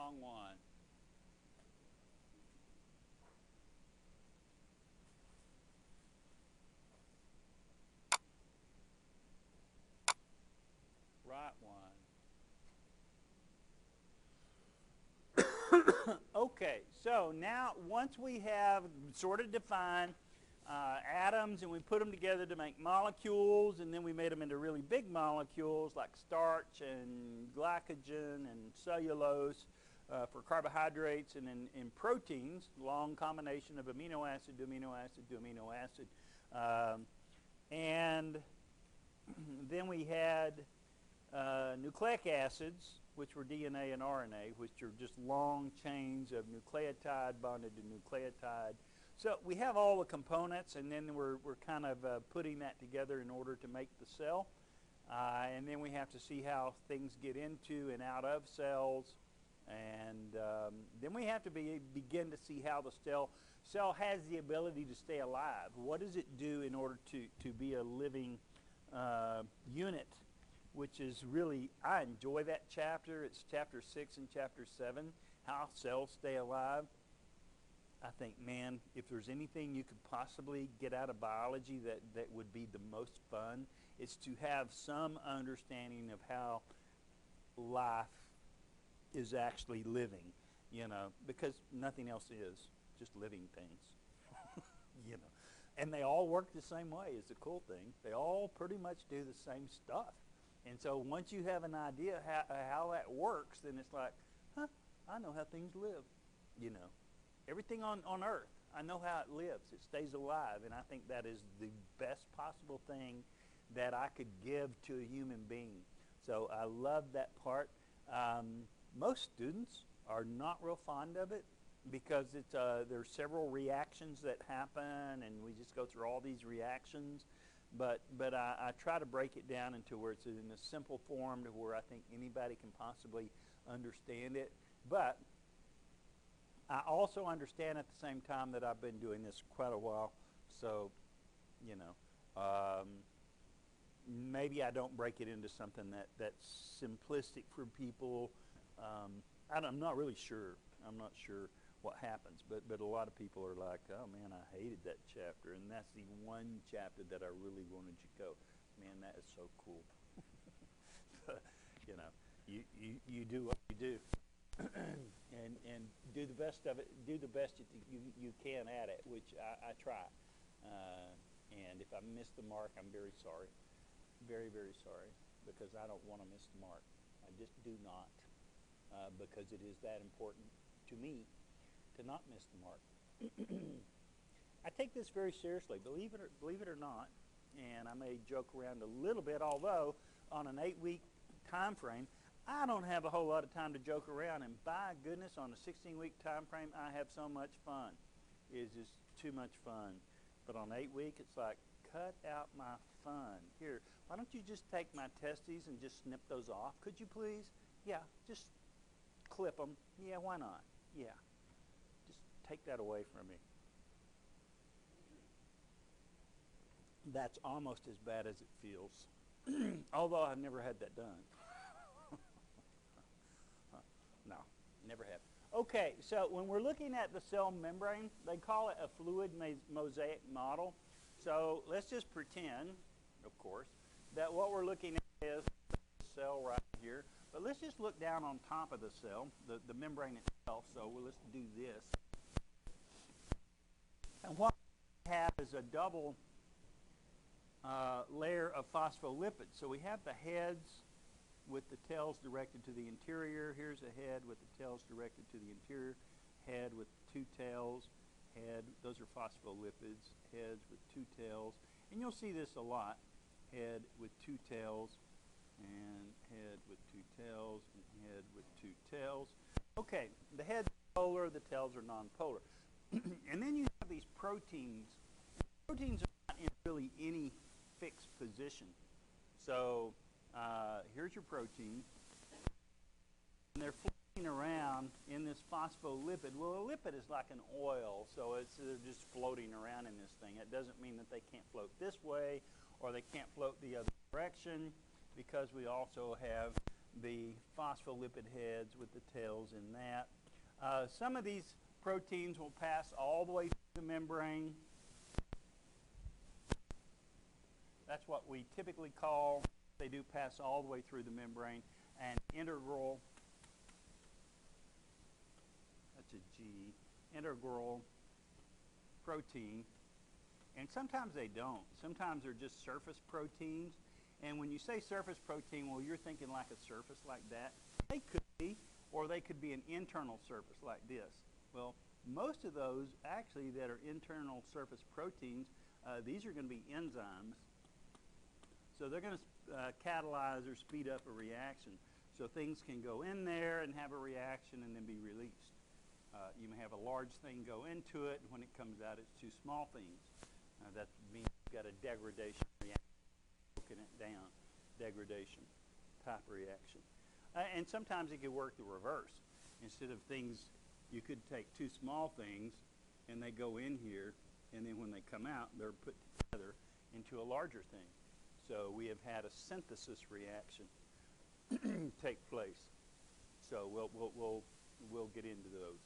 wrong one. Right one. Okay, so now once we have sort of defined atoms and we put them together to make molecules, and then we made them into really big molecules like starch and glycogen and cellulose for carbohydrates, and in proteins, long combination of amino acid to amino acid to amino acid. And then we had nucleic acids, which were DNA and RNA, which are just long chains of nucleotide bonded to nucleotide. So we have all the components, and then we're kind of putting that together in order to make the cell. And then we have to see how things get into and out of cells. And then we have to begin to see how the cell has the ability to stay alive. What does it do in order to be a living unit? Which is really, I enjoy that chapter. It's chapter 6 and chapter 7, how cells stay alive. I think, man, if there's anything you could possibly get out of biology that would be the most fun, it's to have some understanding of how life is actually living, because nothing else is, just living things, And they all work the same way is the cool thing. They all pretty much do the same stuff. And so once you have an idea how that works, then it's like, I know how things live, Everything on Earth, I know how it lives. It stays alive, and I think that is the best possible thing that I could give to a human being. So I love that part. Most students are not real fond of it because there's several reactions that happen, and we just go through all these reactions. But I try to break it down into where it's in a simple form to where I think anybody can possibly understand it. But I also understand at the same time that I've been doing this quite a while. So, maybe I don't break it into something that's simplistic for people. I'm not really sure. I'm not sure what happens, but a lot of people are like, oh man, I hated that chapter, and that's the one chapter that I really wanted you to go, man, that is so cool. You do what you do, and do the best of it. Do the best you can at it, which I try. And if I miss the mark, I'm very sorry, very very sorry, because I don't want to miss the mark. I just do not, because it is that important to me to not miss the mark. I take this very seriously, believe it or not, and I may joke around a little bit, although on an 8-week time frame, I don't have a whole lot of time to joke around, and by goodness, on a 16-week time frame, I have so much fun. It's just too much fun. But on 8-week, it's like, cut out my fun. Here, why don't you just take my testes and just snip those off? Could you please? Yeah, just clip them. Yeah, why not? Yeah. Take that away from me. That's almost as bad as it feels. Although I've never had that done. No, never have. Okay, so when we're looking at the cell membrane, they call it a fluid mosaic model. So let's just pretend, of course, that what we're looking at is the cell right here. But let's just look down on top of the cell, the membrane itself. So let's do this. And what we have is a double layer of phospholipids. So we have the heads with the tails directed to the interior. Here's a head with the tails directed to the interior. Head with 2 tails. Head, those are phospholipids. Heads with 2 tails. And you'll see this a lot. Head with 2 tails. And head with 2 tails. And head with 2 tails. Okay, the heads are polar, the tails are nonpolar. And then you have these proteins. Proteins are not in really any fixed position. So here's your protein. And they're floating around in this phospholipid. Well, a lipid is like an oil, so they're just floating around in this thing. It doesn't mean that they can't float this way or they can't float the other direction, because we also have the phospholipid heads with the tails in that. Some of these proteins will pass all the way through the membrane. That's what we typically call, they do pass all the way through the membrane, an integral, that's a G, integral protein. And sometimes they don't. Sometimes they're just surface proteins. And when you say surface protein, well, you're thinking like a surface like that. They could be, or they could be an internal surface like this. Well, most of those actually that are internal surface proteins, these are going to be enzymes. So they're going to catalyze or speed up a reaction. So things can go in there and have a reaction and then be released. You may have a large thing go into it, and when it comes out, it's two small things. That means you've got a degradation reaction, broken it down, degradation type reaction. And sometimes it could work the reverse. Instead of things, you could take two small things, and they go in here, and then when they come out, they're put together into a larger thing. So we have had a synthesis reaction take place. So we'll get into those.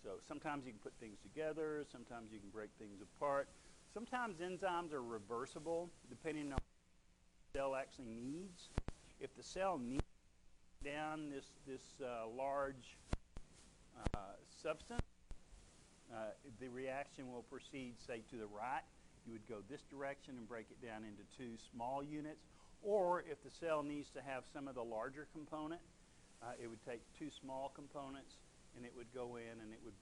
So sometimes you can put things together. Sometimes you can break things apart. Sometimes enzymes are reversible depending on what the cell actually needs. If the cell needs down this large substance, the reaction will proceed, say, to the right. You would go this direction and break it down into two small units. Or if the cell needs to have some of the larger component, it would take two small components and it would go in and it would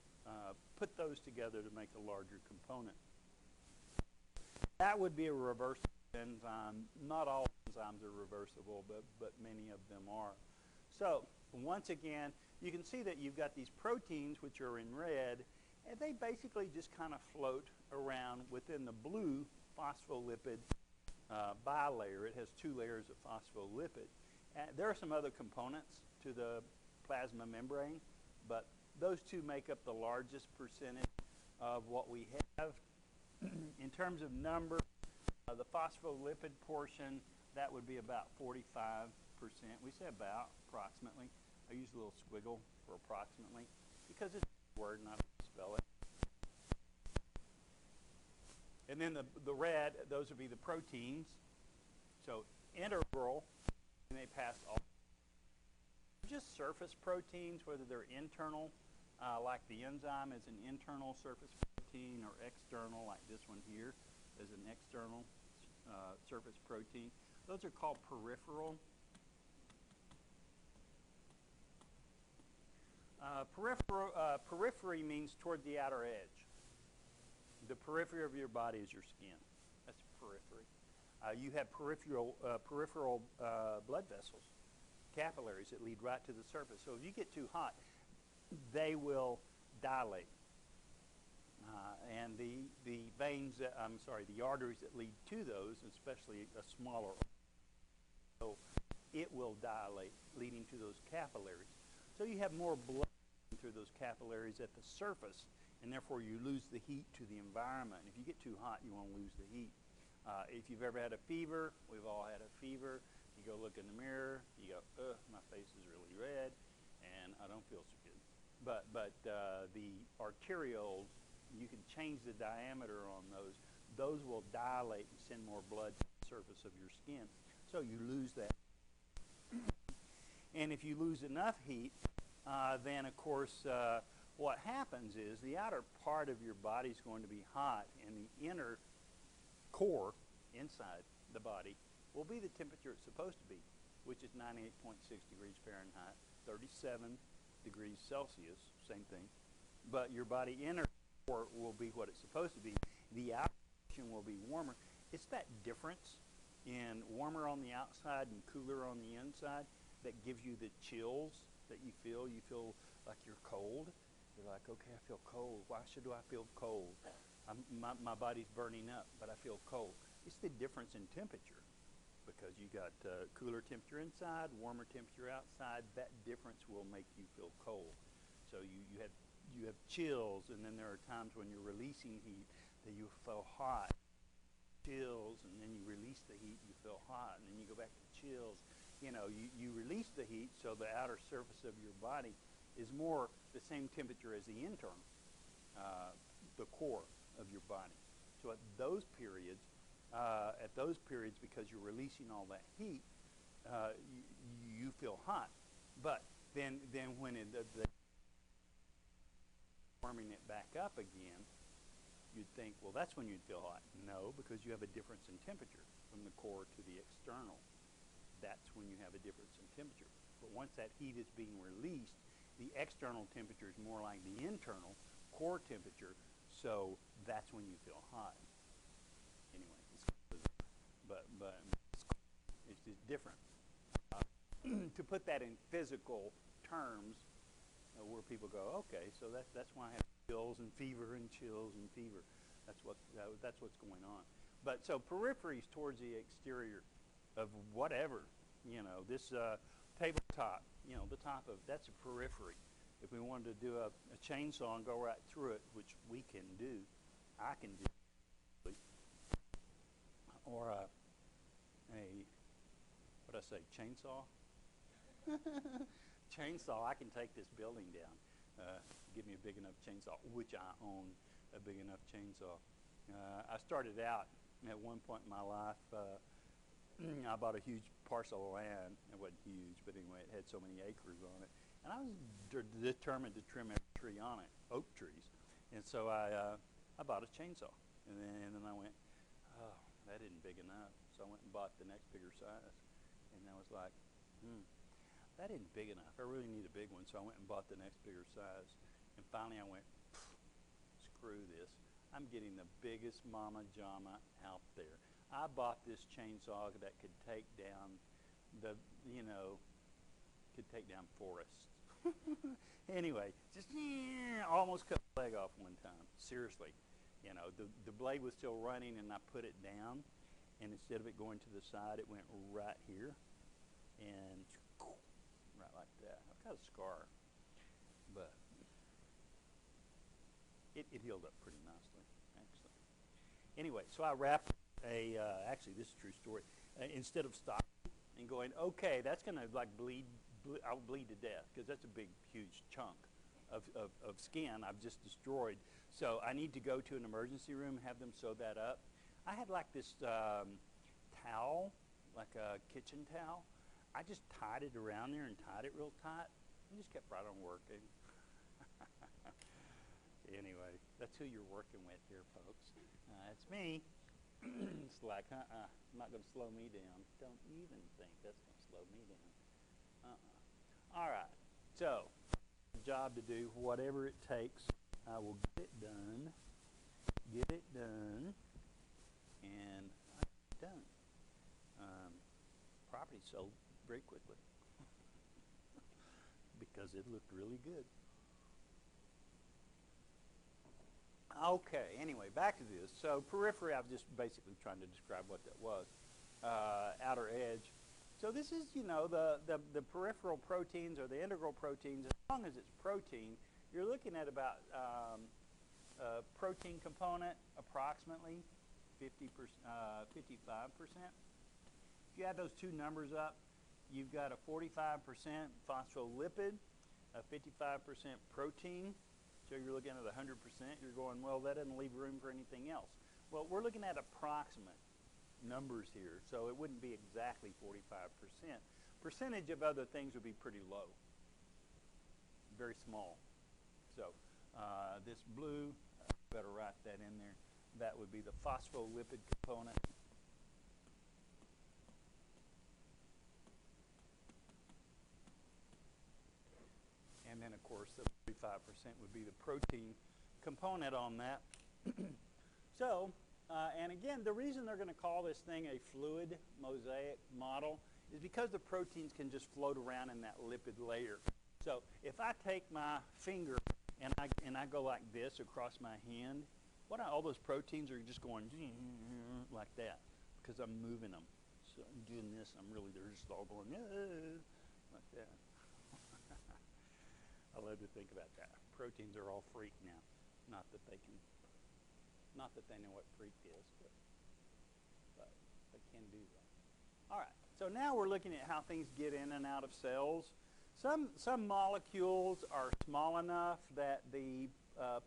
put those together to make a larger component. That would be a reversible enzyme. Not all enzymes are reversible, but many of them are. So once again, you can see that you've got these proteins which are in red, and they basically just kind of float around within the blue phospholipid bilayer. It has two layers of phospholipid. And there are some other components to the plasma membrane, but those two make up the largest percentage of what we have. In terms of number, the phospholipid portion, that would be about 45%. We say about, approximately. I use a little squiggle for approximately because it's a word and I don't spell it. And then the red, those would be the proteins. So integral, and they pass all. Just surface proteins, whether they're internal, like the enzyme is an internal surface protein, or external, like this one here is an external surface protein. Those are called peripheral. Periphery means toward the outer edge. The periphery of your body is your skin. That's periphery. You have peripheral blood vessels, capillaries that lead right to the surface. So if you get too hot, they will dilate. And the veins, the arteries that lead to those, especially a smaller, so it will dilate, leading to those capillaries. So you have more blood through those capillaries at the surface, and therefore you lose the heat to the environment. If you get too hot, you won't lose the heat. If you've ever had a fever, we've all had a fever. You go look in the mirror, you go, my face is really red, and I don't feel so good. But the arterioles, you can change the diameter on those. Those will dilate and send more blood to the surface of your skin. So you lose that. And if you lose enough heat, then of course what happens is the outer part of your body is going to be hot, and the inner core inside the body will be the temperature it's supposed to be, which is 98.6 degrees Fahrenheit, 37 degrees Celsius, same thing. But your body inner core will be what it's supposed to be. The outer portion will be warmer. It's that difference in warmer on the outside and cooler on the inside that gives you the chills that you feel. You feel like you're cold. You're like, okay, I feel cold. Why should I feel cold? My body's burning up, but I feel cold. It's the difference in temperature, because you got cooler temperature inside, warmer temperature outside. That difference will make you feel cold. So you have chills, and then there are times when you're releasing heat that you feel hot. Chills, and then you release the heat, you feel hot, and then you go back to chills. you release the heat, so the outer surface of your body is more the same temperature as the internal, the core of your body. So at those periods, because you're releasing all that heat, you feel hot. But then when the warming it back up again, you'd think, well, that's when you'd feel hot. No, because you have a difference in temperature from the core to the external. That's when you have a difference in temperature. But once that heat is being released, the external temperature is more like the internal core temperature, so that's when you feel hot. Anyway, but it's just different. To put that in physical terms, where people go, okay, so that's why I have chills and fever and chills and fever. That's what's going on. But so peripheries towards the exterior of whatever, this tabletop, the top of, that's a periphery. If we wanted to do a chainsaw and go right through it, which we can do, I can do, or what'd I say, chainsaw? Chainsaw, I can take this building down. Give me a big enough chainsaw, which I own a big enough chainsaw. I started out at one point in my life, I bought a huge parcel of land. It wasn't huge, but anyway, it had so many acres on it. And I was determined to trim every tree on it, oak trees. And so I bought a chainsaw. And then I went, oh, that isn't big enough. So I went and bought the next bigger size. And I was like, that isn't big enough. I really need a big one. So I went and bought the next bigger size. And finally I went, screw this. I'm getting the biggest mama jama out there. I bought this chainsaw that could take down could take down forests. Anyway, just almost cut my leg off one time. Seriously. The blade was still running and I put it down, and instead of it going to the side, it went right here and right like that. I've got a scar, but it healed up pretty nicely, actually. Anyway, so I wrapped actually this is a true story, instead of stopping and going, okay, that's going to like I'll bleed to death, because that's a big, huge chunk of skin I've just destroyed. So I need to go to an emergency room and have them sew that up. I had like this towel, like a kitchen towel. I just tied it around there and tied it real tight and just kept right on working. Anyway, that's who you're working with here, folks. It's me. It's like, not going to slow me down. Don't even think that's going to slow me down. All right, so job to do, whatever it takes, I will get it done, and I'm done. Property sold very quickly because it looked really good. Okay, anyway, back to this. So periphery, I'm just basically trying to describe what that was. Outer edge. So this is, the peripheral proteins or the integral proteins. As long as it's protein, you're looking at about protein component approximately 55%. If you add those two numbers up, you've got a 45% phospholipid, a 55% protein. So you're looking at 100%. You're going, well, that doesn't leave room for anything else. Well, we're looking at approximate numbers here, so it wouldn't be exactly 45%. Percentage of other things would be pretty low, very small. So this blue, better write that in there. That would be the phospholipid component. And then, of course, the 45% would be the protein component on that. So, and again, the reason they're going to call this thing a fluid mosaic model is because the proteins can just float around in that lipid layer. So if I take my finger and I go like this across my hand, all those proteins are just going like that because I'm moving them. So I'm doing this, they're just all going like that. I love to think about that. Proteins are all freak now. Not that they know what freak is, but they can do that. All right. So now we're looking at how things get in and out of cells. Some molecules are small enough that the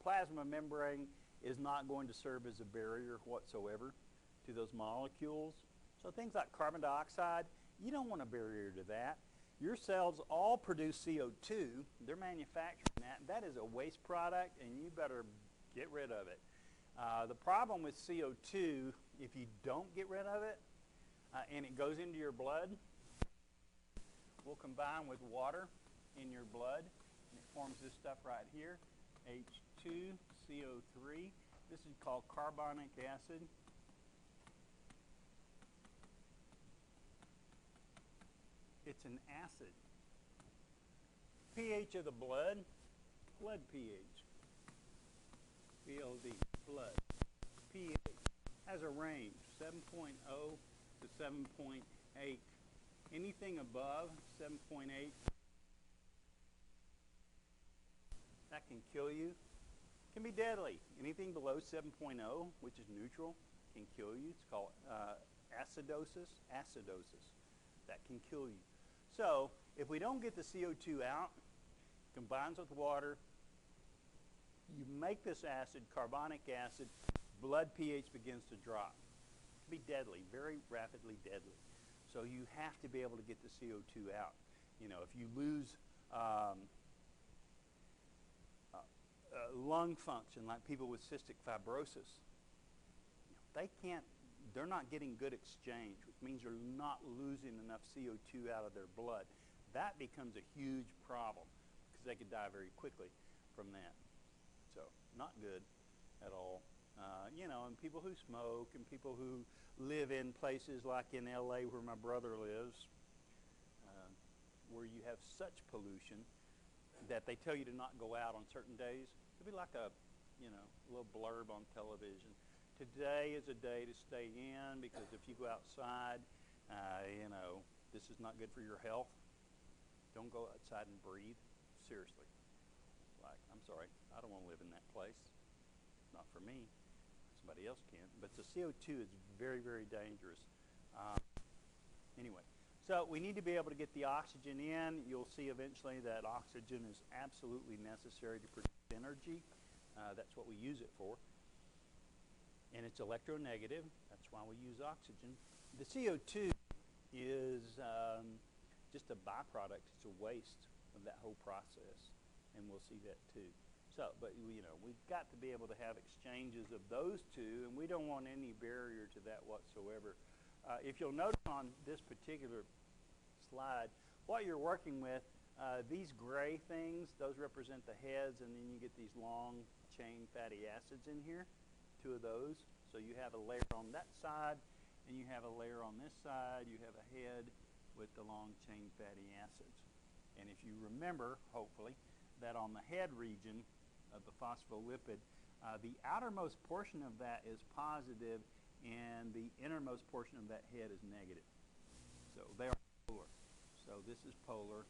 plasma membrane is not going to serve as a barrier whatsoever to those molecules. So things like carbon dioxide, you don't want a barrier to that. Your cells all produce CO2. They're manufacturing that. That is a waste product, and you better get rid of it. The problem with CO2, if you don't get rid of it, and it goes into your blood, will combine with water in your blood, and it forms this stuff right here, H2CO3. This is called carbonic acid. It's an acid. pH of the blood pH. BLD, blood. pH has a range, 7.0 to 7.8. Anything above 7.8, that can kill you. Can be deadly. Anything below 7.0, which is neutral, can kill you. It's called acidosis. That can kill you. So if we don't get the CO2 out, combines with water, you make this acid, carbonic acid, blood pH begins to drop. It can be deadly, very rapidly deadly. So you have to be able to get the CO2 out. You know, if you lose lung function, like people with cystic fibrosis, they're not getting good exchange, which means you're not losing enough CO2 out of their blood. That becomes a huge problem because they could die very quickly from that. So not good at all. You know, and people who smoke and people who live in places like in LA where my brother lives, where you have such pollution that they tell you to not go out on certain days. It'd be like a, you know, little blurb on television. Today is a day to stay in because if you go outside, you know, this is not good for your health. Don't go outside and breathe. Seriously. Like, I'm sorry, I don't want to live in that place. Not for me. Somebody else can. But the CO2 is very, very dangerous. Anyway, so we need to be able to get the oxygen in. You'll see eventually that oxygen is absolutely necessary to produce energy. That's what we use it for. And it's electronegative. That's why we use oxygen. The CO2 is just a byproduct. It's a waste of that whole process. And we'll see that too. So, but you know, we've got to be able to have exchanges of those two, and we don't want any barrier to that whatsoever. If you'll notice on this particular slide, what you're working with, these gray things, those represent the heads, and then you get these long chain fatty acids in here, 2 of those. So you have a layer on that side, and you have a layer on this side. You have a head with the long chain fatty acids. And if you remember, hopefully, that on the head region of the phospholipid, the outermost portion of that is positive and the innermost portion of that head is negative. So they are polar. So this is polar.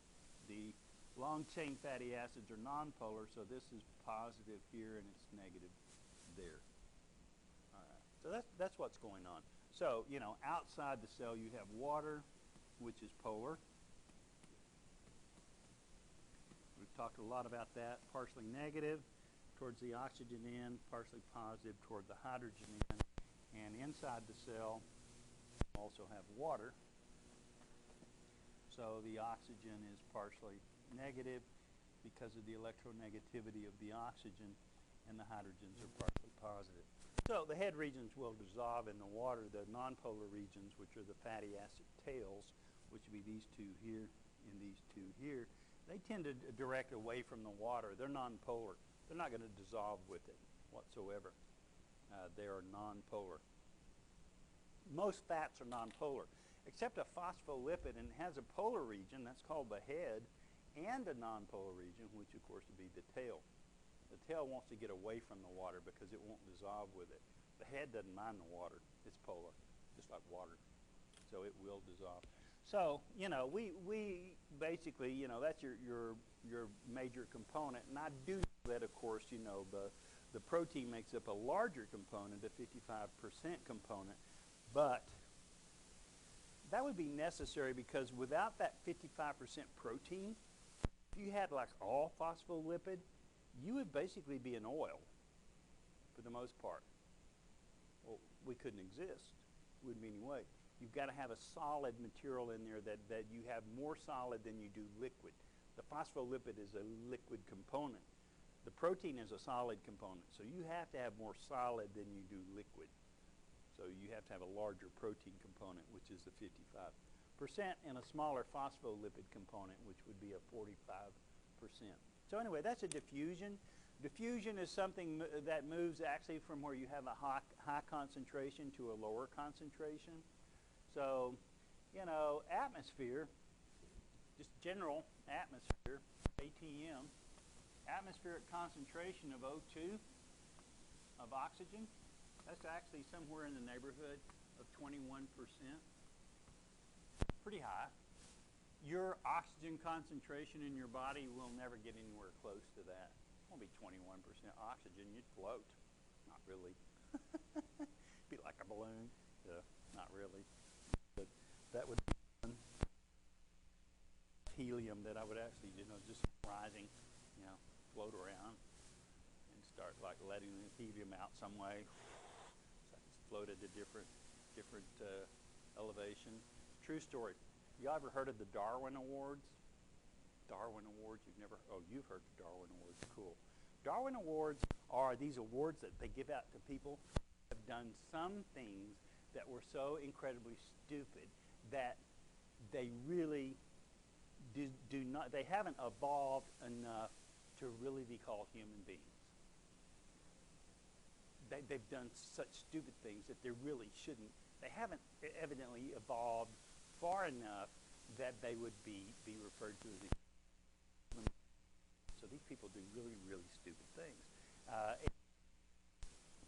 The long chain fatty acids are nonpolar, so this is positive here and it's negative there. All right. So that's what's going on. So, you know, outside the cell you have water, which is polar. We've talked a lot about that. Partially negative towards the oxygen end, partially positive toward the hydrogen end. And inside the cell we also have water. So the oxygen is partially negative because of the electronegativity of the oxygen, and the hydrogens are partially positive. So the head regions will dissolve in the water. The nonpolar regions, which are the fatty acid tails, which would be these 2 here and these 2 here, they tend to direct away from the water. They're nonpolar. They're not going to dissolve with it whatsoever. They are nonpolar. Most fats are nonpolar, except a phospholipid, and it has a polar region, that's called the head, and a nonpolar region, which of course would be the tail. The tail wants to get away from the water because it won't dissolve with it. The head doesn't mind the water. It's polar, just like water. So it will dissolve. So, you know, we basically, you know, that's your major component. And I do know that, of course, you know, the protein makes up a larger component, a 55% component. But that would be necessary because without that 55% protein, if you had like all phospholipid, you would basically be an oil for the most part. Well, we couldn't exist. Wouldn't be any way. You've got to have a solid material in there that you have more solid than you do liquid. The phospholipid is a liquid component. The protein is a solid component. So you have to have more solid than you do liquid. So you have to have a larger protein component, which is the 55%, and a smaller phospholipid component, which would be a 45%. So anyway, that's a diffusion. Diffusion is something that moves actually from where you have a high concentration to a lower concentration. So, you know, atmosphere, just general atmosphere, ATM, atmospheric concentration of O2, of oxygen, that's actually somewhere in the neighborhood of 21%. Pretty high. Your oxygen concentration in your body will never get anywhere close to that. It won't be 21% oxygen, you'd float. Not really. Be like a balloon. Yeah, not really. But that would be helium that I would actually, you know, just rising, you know, float around and start like letting the helium out some way. So it's floated to different elevation. True story. You ever heard of the Darwin Awards? Darwin Awards, you've heard the Darwin Awards, cool. Darwin Awards are these awards that they give out to people who have done some things that were so incredibly stupid that they really they haven't evolved enough to really be called human beings. They've done such stupid things that they really shouldn't. They haven't evidently evolved far enough that they would be referred to as human. So these people do really, really stupid things.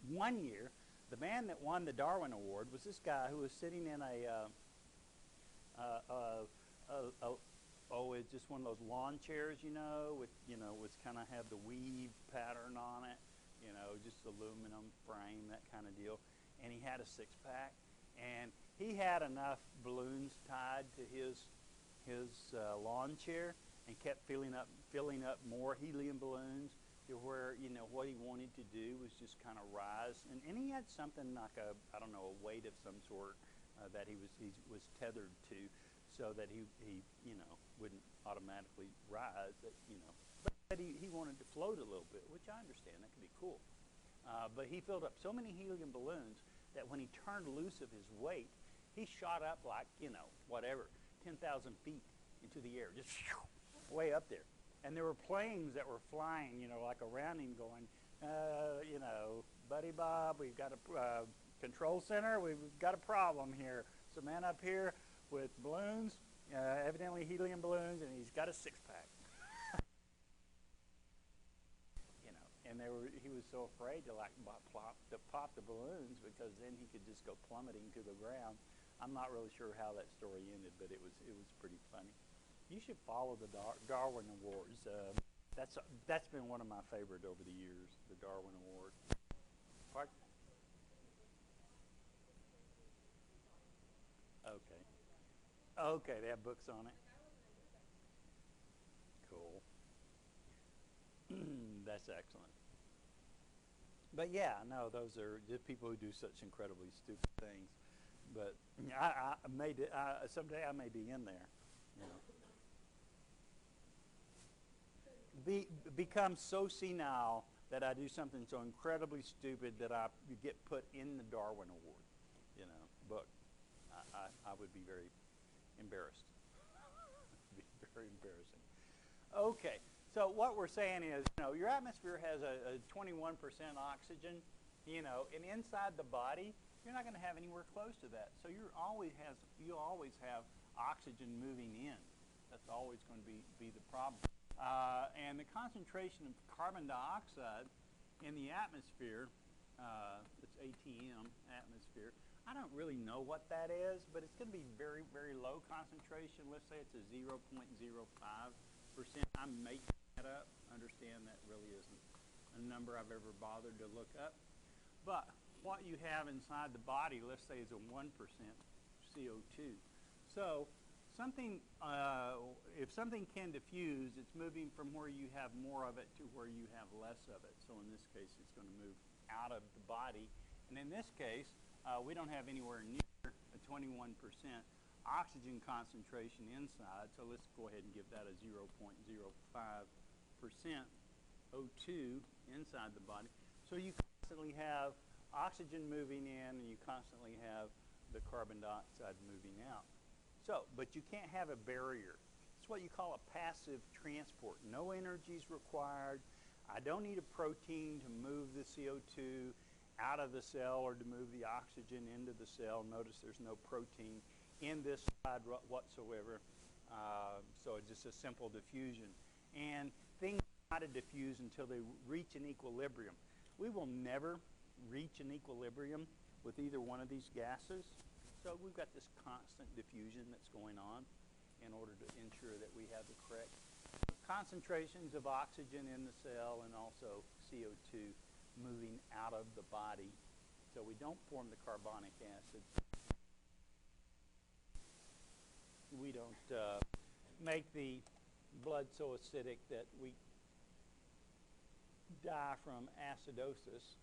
One year, the man that won the Darwin Award was this guy who was sitting in it's just one of those lawn chairs, with kind of have the weave pattern on it, just aluminum frame, that kind of deal. And he had a six-pack, and he had enough balloons tied to his lawn chair and kept filling up more helium balloons to where, what he wanted to do was just kind of rise. And he had something like a weight of some sort that he was tethered to, so that he wouldn't automatically rise. But he wanted to float a little bit, which I understand. That could be cool. But he filled up so many helium balloons that when he turned loose of his weight, he shot up like, 10,000 feet into the air, just way up there. And there were planes that were flying, like around him going, Buddy Bob, we've got a control center, we've got a problem here. So man up here with balloons, evidently helium balloons, and he's got a six-pack. And he was so afraid to pop the balloons, because then he could just go plummeting to the ground. I'm not really sure how that story ended, but it was pretty funny. You should follow the Darwin Awards. That's been one of my favorite over the years, the Darwin Award. Pardon? Okay, they have books on it. Cool. That's excellent. But yeah, no, those are just people who do such incredibly stupid things. But someday I may be in there. Become so senile that I do something so incredibly stupid that I get put in the Darwin Award, book. I would be very embarrassed. It'd be very embarrassing. Okay, so what we're saying is, your atmosphere has a 21% oxygen, and inside the body, you're not going to have anywhere close to that. So you always have oxygen moving in. That's always going to be the problem. And the concentration of carbon dioxide in the atmosphere, it's ATM, atmosphere. I don't really know what that is, but it's going to be very, very low concentration. Let's say it's a 0.05%. I'm making that up. Understand that really isn't a number I've ever bothered to look up. But what you have inside the body, let's say, is a 1% CO2. So if something can diffuse, it's moving from where you have more of it to where you have less of it. So in this case, it's going to move out of the body. And in this case, we don't have anywhere near a 21% oxygen concentration inside. So let's go ahead and give that a 0.05% O2 inside the body. So you constantly have oxygen moving in and you constantly have the carbon dioxide moving out. So, but you can't have a barrier. It's what you call a passive transport. No energy is required. I don't need a protein to move the CO2 out of the cell or to move the oxygen into the cell. Notice there's no protein in this slide whatsoever. So it's just a simple diffusion. And things are not to diffuse until they reach an equilibrium. We will never reach an equilibrium with either one of these gases. So we've got this constant diffusion that's going on in order to ensure that we have the correct concentrations of oxygen in the cell and also CO2 moving out of the body. So we don't form the carbonic acid. We don't make the blood so acidic that we die from acidosis.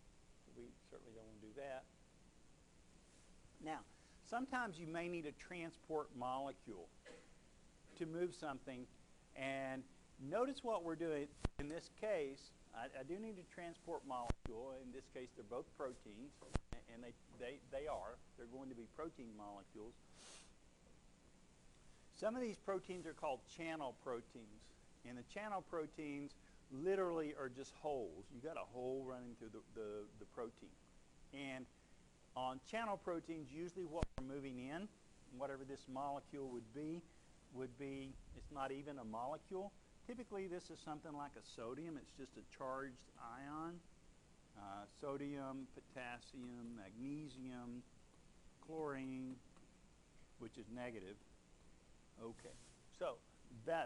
We certainly don't want to do that. Now, sometimes you may need a transport molecule to move something, and notice what we're doing. In this case, I do need a transport molecule. In this case, they're both proteins, and they are. They're going to be protein molecules. Some of these proteins are called channel proteins, and the channel proteins literally are just holes. You got a hole running through the protein. And on channel proteins, usually what we're moving in, whatever this molecule would be, it's not even a molecule. Typically, this is something like a sodium. It's just a charged ion. Sodium, potassium, magnesium, chlorine, which is negative. Okay, so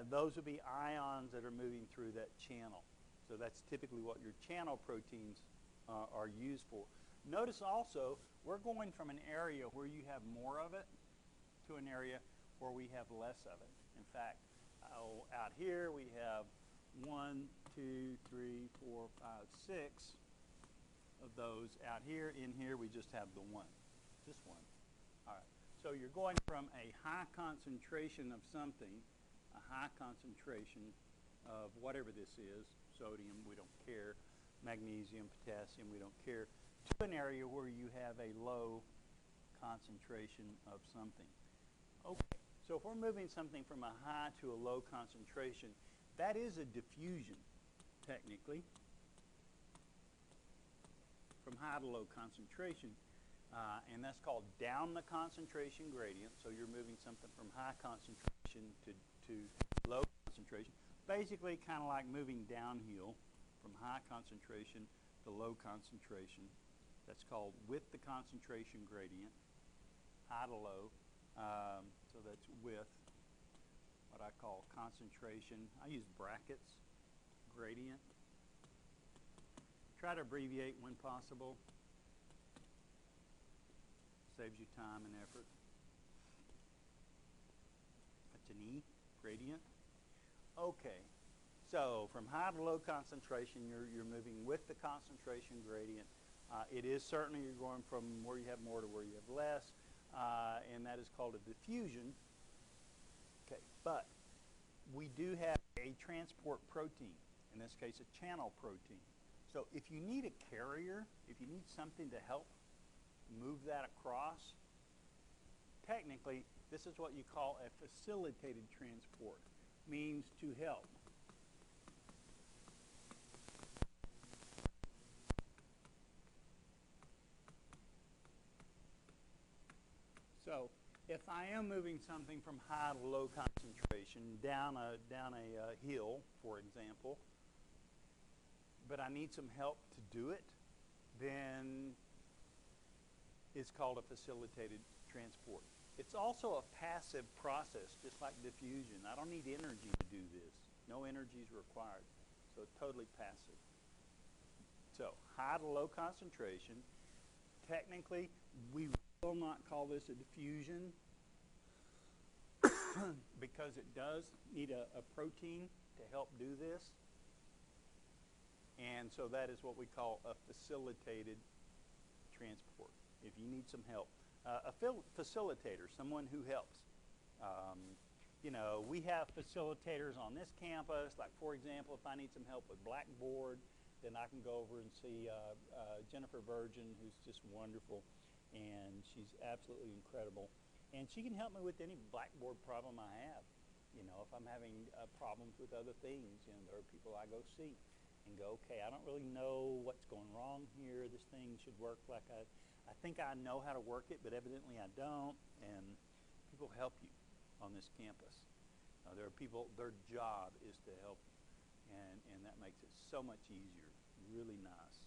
those would be ions that are moving through that channel. So that's typically what your channel proteins are used for. Notice also, we're going from an area where you have more of it to an area where we have less of it. In fact, out here we have 1, 2, 3, 4, 5, 6 of those. Out here, in here, we just have the one, just one. All right, so you're going from a high concentration of something, a high concentration of whatever this is, sodium, we don't care, magnesium, potassium, we don't care, to an area where you have a low concentration of something. Okay, so if we're moving something from a high to a low concentration, that is a diffusion, technically, from high to low concentration, and that's called down the concentration gradient. So you're moving something from high concentration to low concentration, basically kind of like moving downhill from high concentration to low concentration. That's called with the concentration gradient, high to low. So that's with what I call concentration. I use brackets, gradient. Try to abbreviate when possible. Saves you time and effort. That's an E, gradient. Okay, so from high to low concentration, you're moving with the concentration gradient. It is certainly you're going from where you have more to where you have less, and that is called a diffusion. Okay, but we do have a transport protein, in this case a channel protein. So if you need a carrier, if you need something to help move that across, technically this is what you call a facilitated transport, means to help. So if I am moving something from high to low concentration down a hill, for example, but I need some help to do it, then it's called a facilitated transport. It's also a passive process, just like diffusion. I don't need energy to do this. No energy is required. So it's totally passive. So high to low concentration. Technically, we will not call this a diffusion. because it does need a protein to help do this. And so that is what we call a facilitated transport, if you need some help. A facilitator, someone who helps. You know, we have facilitators on this campus. Like, for example, if I need some help with Blackboard, then I can go over and see Jennifer Virgin, who's just wonderful, and she's absolutely incredible. And she can help me with any Blackboard problem I have. You know, if I'm having problems with other things, you know, there are people I go see and go, okay, I don't really know what's going wrong here. This thing should work like I think I know how to work it, but evidently I don't. And people help you on this campus. There are people, their job is to help you. And that makes it so much easier, really nice.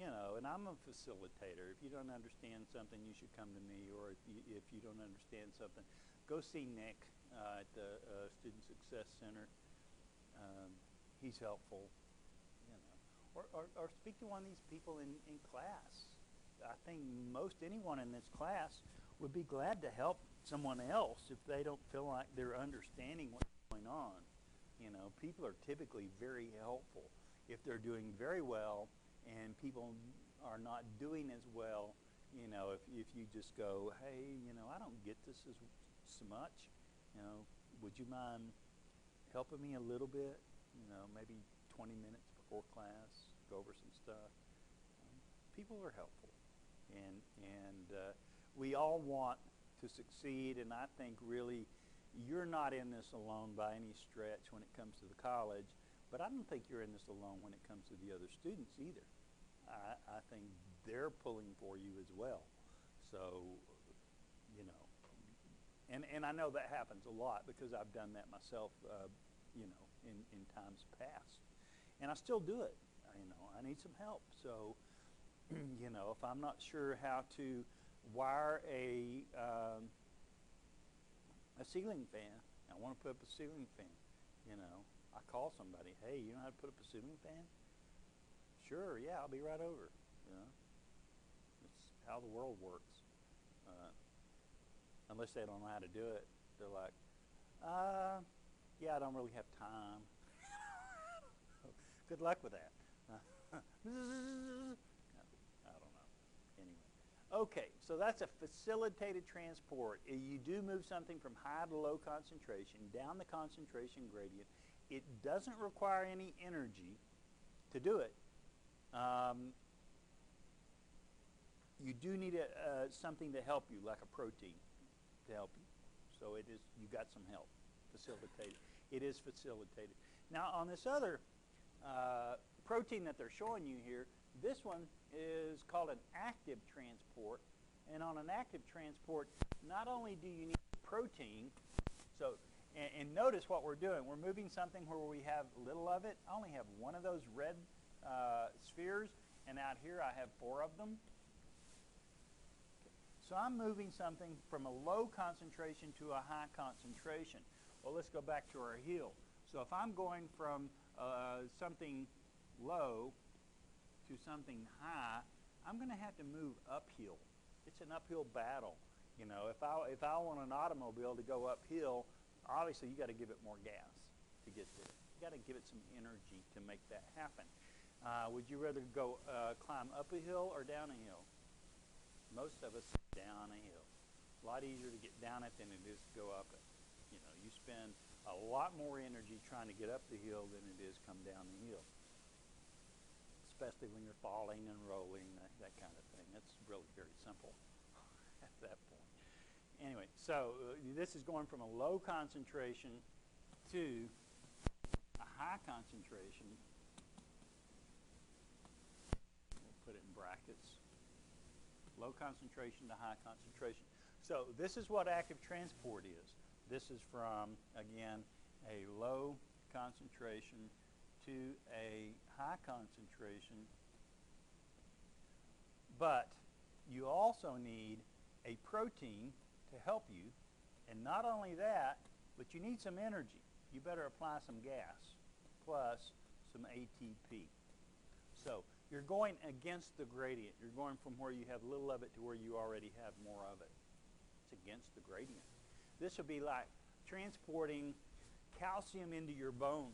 You know, and I'm a facilitator. If you don't understand something, you should come to me. Or if you don't understand something, go see Nick at the Student Success Center. He's helpful. You know, or speak to one of these people in class. I think most anyone in this class would be glad to help someone else if they don't feel like they're understanding what's going on. You know, people are typically very helpful if they're doing very well, and people are not doing as well. You know, if you just go, hey, you know, I don't get this as so much. You know, would you mind helping me a little bit? You know, maybe 20 minutes before class, go over some stuff. People are helpful, and we all want to succeed, and I think really you're not in this alone by any stretch when it comes to the college, but I don't think you're in this alone when it comes to the other students either. I think they're pulling for you as well. So, you know, and I know that happens a lot because I've done that myself, you know, in times past. And I still do it. You know, I need some help. So, you know, if I'm not sure how to wire a ceiling fan, I want to put up a ceiling fan, you know, I call somebody, hey, you know how to put up a ceiling fan? Sure, yeah, I'll be right over. You know, it's how the world works. Unless they don't know how to do it, they're like, yeah, I don't really have time. Good luck with that. I don't know. Anyway. Okay, so that's a facilitated transport. You do move something from high to low concentration, down the concentration gradient. It doesn't require any energy to do it. You do need something to help you, like a protein to help you. So it is, you got some help, facilitated. It is facilitated. Now on this other protein that they're showing you here, this one is called an active transport. And on an active transport, not only do you need protein, so, and notice what we're doing. We're moving something where we have little of it. I only have one of those red spheres, and out here I have 4 of them. So I'm moving something from a low concentration to a high concentration. Well, let's go back to our heel. So if I'm going from something low to something high, I'm going to have to move uphill. It's an uphill battle. You know, if I want an automobile to go uphill, obviously you got to give it more gas to get there. You got to give it some energy to make that happen. Would you rather go climb up a hill or down a hill? Most of us down a hill. A lot easier to get down it than it is to go up it. You know, you spend a lot more energy trying to get up the hill than it is come down the hill. Especially when you're falling and rolling, that kind of thing. It's really very simple at that point. Anyway, so this is going from a low concentration to a high concentration. We'll put it in brackets. Low concentration to high concentration. So this is what active transport is. This is from, again, a low concentration to a high concentration. But you also need a protein to help you. And not only that, but you need some energy. You better apply some gas plus some ATP. So you're going against the gradient. You're going from where you have little of it to where you already have more of it. It's against the gradient. This would be like transporting calcium into your bone.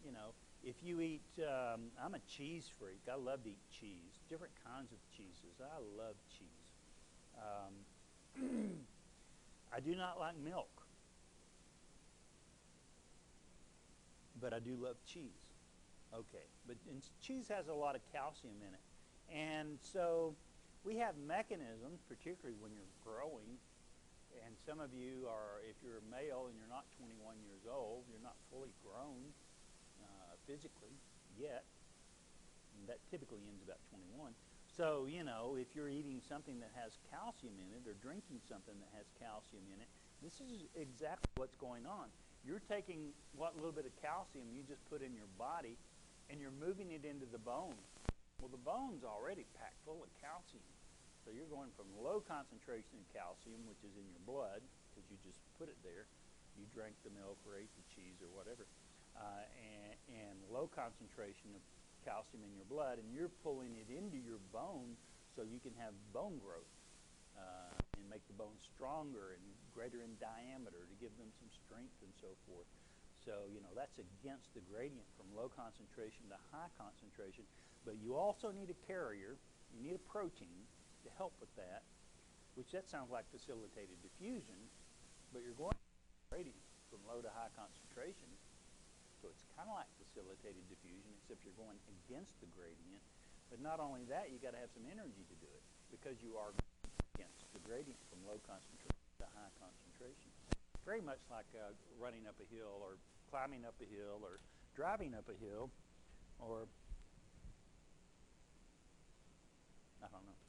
You know, if you eat, I'm a cheese freak. I love to eat cheese, different kinds of cheeses. I love cheese. I do not like milk, but I do love cheese. Okay, but cheese has a lot of calcium in it. And so we have mechanisms, particularly when you're growing, and some of you are, if you're a male and you're not 21 years old, you're not fully grown physically yet, and that typically ends about 21. So, you know, if you're eating something that has calcium in it or drinking something that has calcium in it, this is exactly what's going on. You're taking what little bit of calcium you just put in your body and you're moving it into the bone. Well, the bone's already packed full of calcium. So you're going from low concentration of calcium, which is in your blood, because you just put it there. You drank the milk or ate the cheese or whatever, and low concentration of calcium in your blood, and you're pulling it into your bone so you can have bone growth and make the bone stronger and greater in diameter to give them some strength and so forth. So, you know, that's against the gradient from low concentration to high concentration. But you also need a carrier. You need a protein to help with that, which that sounds like facilitated diffusion, but you're going gradient from low to high concentration. So it's kind of like facilitated diffusion, except you're going against the gradient. But not only that, you got to have some energy to do it because you are against the gradient from low concentration to high concentration. Very much like running up a hill or climbing up a hill or driving up a hill or, I don't know,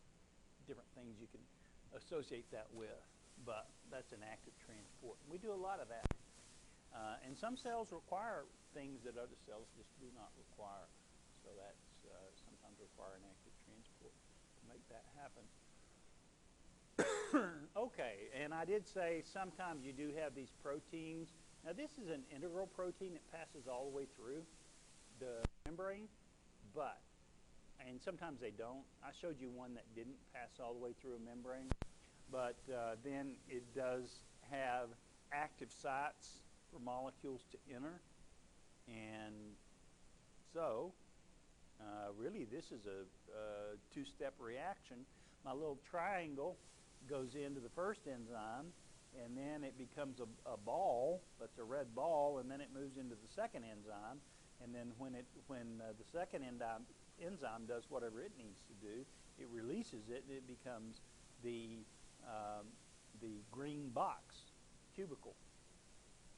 different things you can associate that with. But that's an active transport. We do a lot of that. And some cells require things that other cells just do not require. So that's sometimes require an active transport to make that happen. Okay, and I did say sometimes you do have these proteins. Now this is an integral protein that passes all the way through the membrane, and sometimes they don't. I showed you one that didn't pass all the way through a membrane, but then it does have active sites for molecules to enter, and so really this is a two-step reaction. My little triangle goes into the first enzyme, and then it becomes a ball, that's a red ball, and then it moves into the second enzyme, and then when the second enzyme does whatever it needs to do, it releases it, and it becomes the green box, tubercle.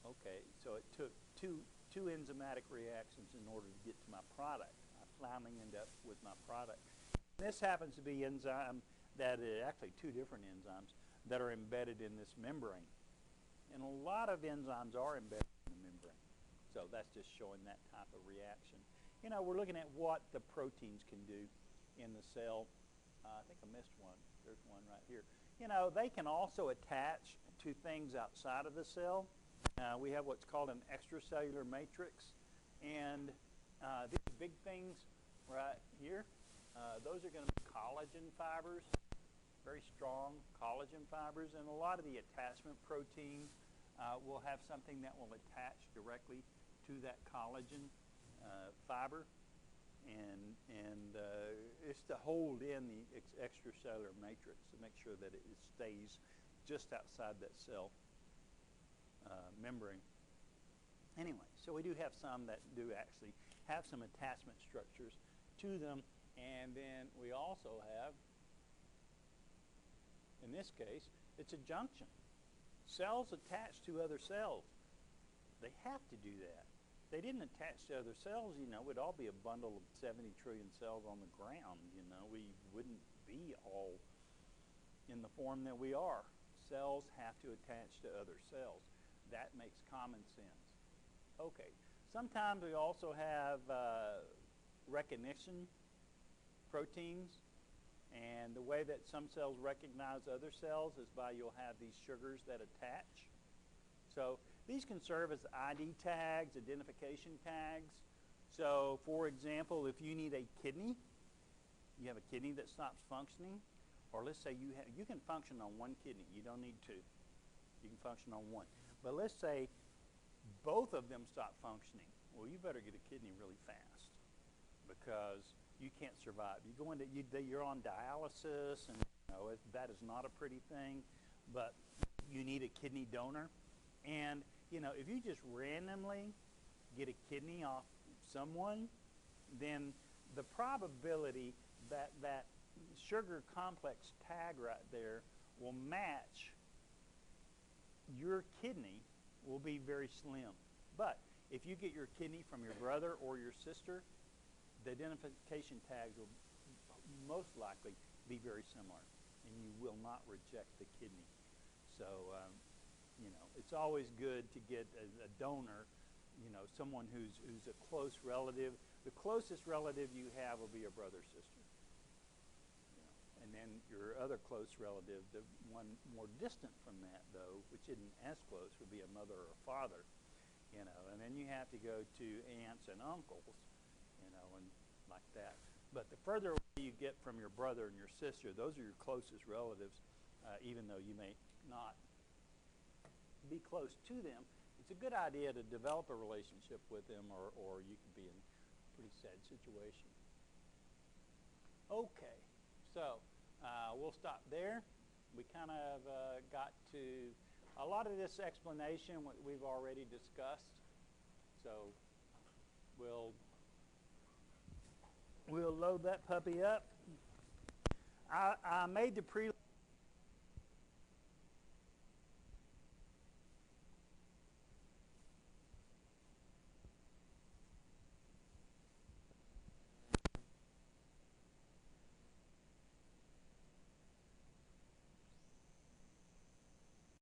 Okay, so it took two enzymatic reactions in order to get to my product. I finally end up with my product. This happens to be enzyme that is actually two different enzymes that are embedded in this membrane. And a lot of enzymes are embedded in the membrane. So that's just showing that type of reaction. You know, we're looking at what the proteins can do in the cell. I think I missed one. There's one right here. You know, they can also attach to things outside of the cell. We have what's called an extracellular matrix. And these big things right here, those are going to be collagen fibers, very strong collagen fibers. And a lot of the attachment proteins will have something that will attach directly to that collagen fiber. And it's to hold in the extracellular matrix to make sure that it stays just outside that cell membrane. Anyway, so we do have some that do actually have some attachment structures to them, and then we also have, in this case, it's a junction. Cells attach to other cells. They have to do that. If they didn't attach to other cells, you know, we'd all be a bundle of 70 trillion cells on the ground. You know, we wouldn't be all in the form that we are. Cells have to attach to other cells. That makes common sense. Okay, sometimes we also have recognition proteins, and the way that some cells recognize other cells is by you'll have these sugars that attach. So these can serve as ID tags, identification tags. So for example, if you need a kidney, you have a kidney that stops functioning, or let's say you can function on one kidney. You don't need two. You can function on one. But let's say both of them stop functioning. Well, you better get a kidney really fast because you can't survive. You go into you're on dialysis, and that is not a pretty thing, but you need a kidney donor. And if you just randomly get a kidney off someone, then the probability that that sugar complex tag right there will match your kidney will be very slim. But if you get your kidney from your brother or your sister, the identification tags will most likely be very similar, and you will not reject the kidney. So, it's always good to get a donor, someone who's a close relative. The closest relative you have will be a brother or sister. And then your other close relative, the one more distant from that, though, which isn't as close, would be a mother or a father. And then you have to go to aunts and uncles, and like that. But the further away you get from your brother and your sister, those are your closest relatives, even though you may not be close to them. It's a good idea to develop a relationship with them, or you could be in a pretty sad situation. Okay, so we'll stop there. We kind of got to a lot of this explanation we've already discussed. So we'll load that puppy up. I made the prelim